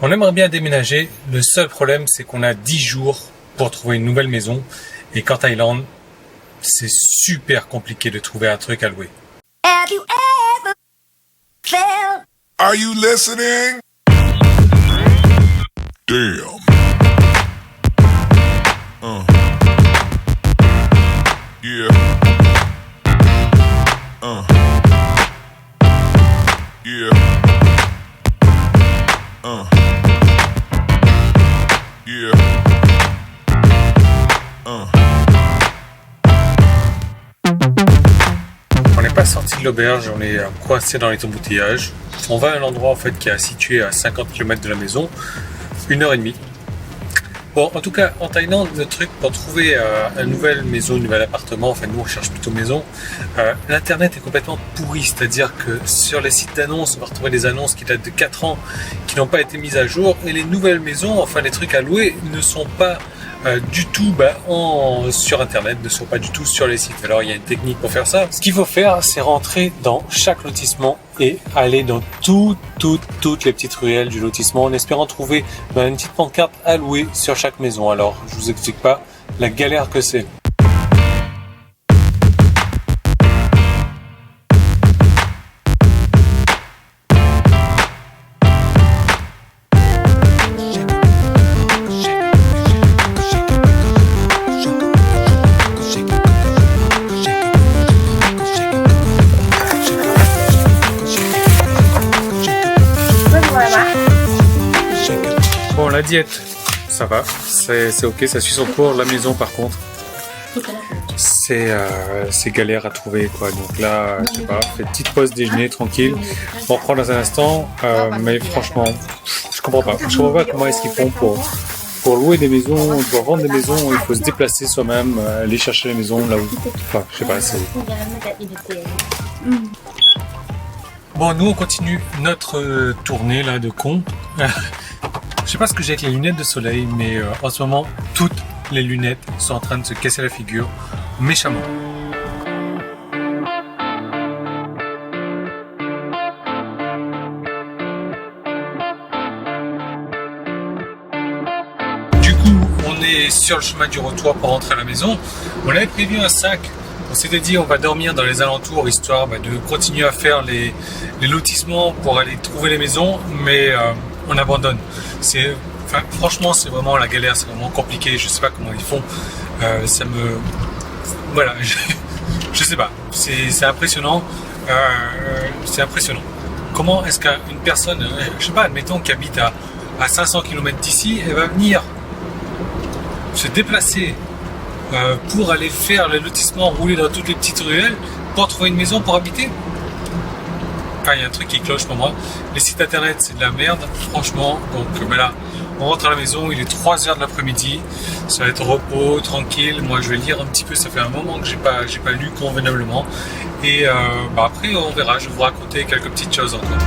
On aimerait bien déménager, le seul problème c'est qu'on a 10 jours pour trouver une nouvelle maison et qu'en Thaïlande, c'est super compliqué de trouver un truc à louer. Have you ever felt? Are you listening? Damn. Yeah. Yeah. Yeah. On n'est pas sorti de l'auberge, on est coincé dans les embouteillages. On va à un endroit en fait qui est situé à 50 km de la maison, 1h30. Bon, en tout cas, en Thaïlande, le truc pour trouver une nouvelle maison, un nouvel appartement, enfin nous on cherche plutôt maison, l'internet est complètement pourri, c'est-à-dire que sur les sites d'annonces, on va retrouver des annonces qui datent de 4 ans, qui n'ont pas été mises à jour, et les nouvelles maisons, enfin les trucs à louer, ne sont pas du tout sur internet, ne sont pas du tout sur les sites. Alors il y a une technique pour faire ça. Ce qu'il faut faire, c'est rentrer dans chaque lotissement et aller dans toutes les petites ruelles du lotissement en espérant trouver une petite pancarte à louer sur chaque maison. Alors je vous explique pas la galère que c'est. Bon, la diète, ça va, c'est ok, ça suit son cours. La maison, par contre, c'est galère à trouver, quoi. Donc là, je sais pas, fait petite pause déjeuner tranquille. On reprend dans un instant, mais franchement, je comprends pas. Je comprends pas comment est-ce qu'ils font pour louer des maisons, pour vendre des maisons. Il faut se déplacer soi-même, aller chercher les maisons là où. Enfin, je sais pas. Bon, nous on continue notre tournée là de con. Je sais pas ce que j'ai avec les lunettes de soleil, mais en ce moment, toutes les lunettes sont en train de se casser la figure méchamment. Du coup, on est sur le chemin du retour pour rentrer à la maison. On avait prévu un sac. On s'était dit on va dormir dans les alentours histoire de continuer à faire les lotissements pour aller trouver les maisons, mais on abandonne. Franchement, c'est vraiment la galère, c'est vraiment compliqué. Je sais pas comment ils font. Voilà, je sais pas. C'est impressionnant. C'est impressionnant. Comment est-ce qu'une personne, je sais pas, admettons qui habite à 500 km d'ici, elle va venir se déplacer pour aller faire les lotissements, rouler dans toutes les petites ruelles pour trouver une maison pour habiter? Enfin, il y a un truc qui cloche pour moi. Les sites internet, c'est de la merde, franchement. Donc voilà, on rentre à la maison, il est 3h de l'après-midi. Ça va être repos, tranquille. Moi, je vais lire un petit peu. Ça fait un moment que j'ai pas lu convenablement. Et après, on verra. Je vais vous raconter quelques petites choses encore.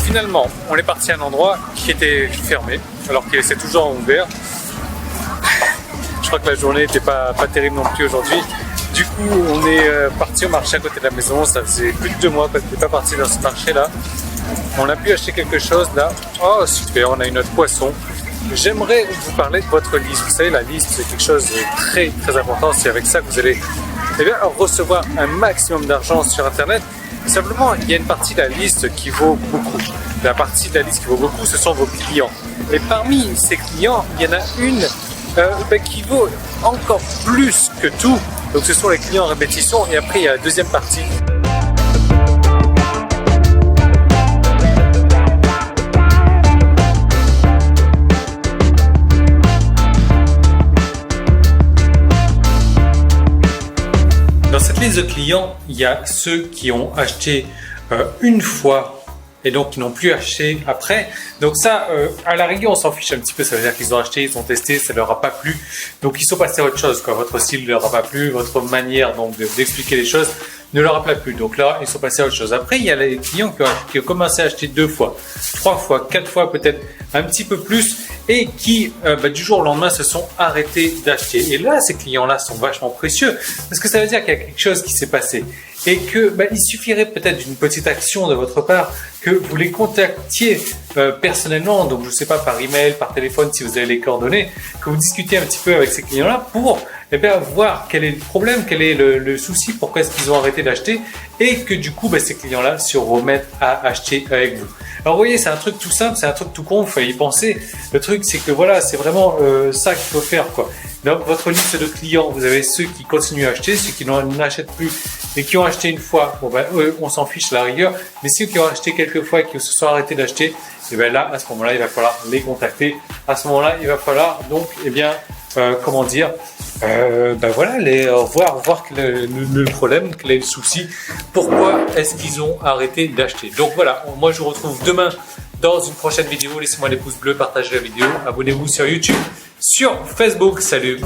Finalement, on est parti à un endroit qui était fermé, alors que c'est toujours ouvert. Je crois que la journée n'était pas terrible non plus aujourd'hui. Du coup, on est parti au marché à côté de la maison. Ça faisait plus de 2 mois qu'on n'était pas parti dans ce marché-là. On a pu acheter quelque chose là. Oh super, on a une autre poisson. J'aimerais vous parler de votre liste. Vous savez, la liste, c'est quelque chose de très important. C'est avec ça que vous allez recevoir un maximum d'argent sur Internet. Simplement, il y a une partie de la liste qui vaut beaucoup. La partie de la liste qui vaut beaucoup, ce sont vos clients. Et parmi ces clients, il y en a une qui vaut encore plus que tout. Donc ce sont les clients en répétition. Et après, il y a la deuxième partie. Dans cette liste de clients, il y a ceux qui ont acheté une fois et donc qui n'ont plus acheté après. Donc ça, à la rigueur, on s'en fiche un petit peu. Ça veut dire qu'ils ont acheté, ils ont testé, ça leur a pas plu. Donc ils sont passés à autre chose, quoi. Votre style ne leur a pas plu, votre manière donc d'expliquer les choses ne leur a pas plu. Donc là, ils sont passés à autre chose. Après, il y a les clients qui ont commencé à acheter 2 fois, 3 fois, 4 fois, peut-être un petit peu plus, et qui du jour au lendemain se sont arrêtés d'acheter. Et là, ces clients-là sont vachement précieux parce que ça veut dire qu'il y a quelque chose qui s'est passé et que il suffirait peut-être d'une petite action de votre part, que vous les contactiez personnellement, donc je sais pas, par email, par téléphone si vous avez les coordonnées, que vous discutiez un petit peu avec ces clients-là pour voir quel est le problème, quel est le souci, pourquoi est-ce qu'ils ont arrêté d'acheter, et que du coup ces clients-là se remettent à acheter avec vous. Alors vous voyez, c'est un truc tout simple, c'est un truc tout con, il faut y penser. Le truc c'est que voilà, c'est vraiment ça qu'il faut faire, quoi. Donc votre liste de clients, vous avez ceux qui continuent à acheter, ceux qui n'achètent plus et qui ont acheté une fois, eux, on s'en fiche à la rigueur, mais ceux qui ont acheté quelques fois et qui se sont arrêtés d'acheter, et là, à ce moment-là, il va falloir les contacter. À ce moment-là, il va falloir donc, voir quel est le problème, quel est le souci, pourquoi est-ce qu'ils ont arrêté d'acheter. Donc voilà, moi je vous retrouve demain dans une prochaine vidéo. Laissez-moi des pouces bleus, partagez la vidéo, abonnez-vous sur YouTube, sur Facebook. Salut!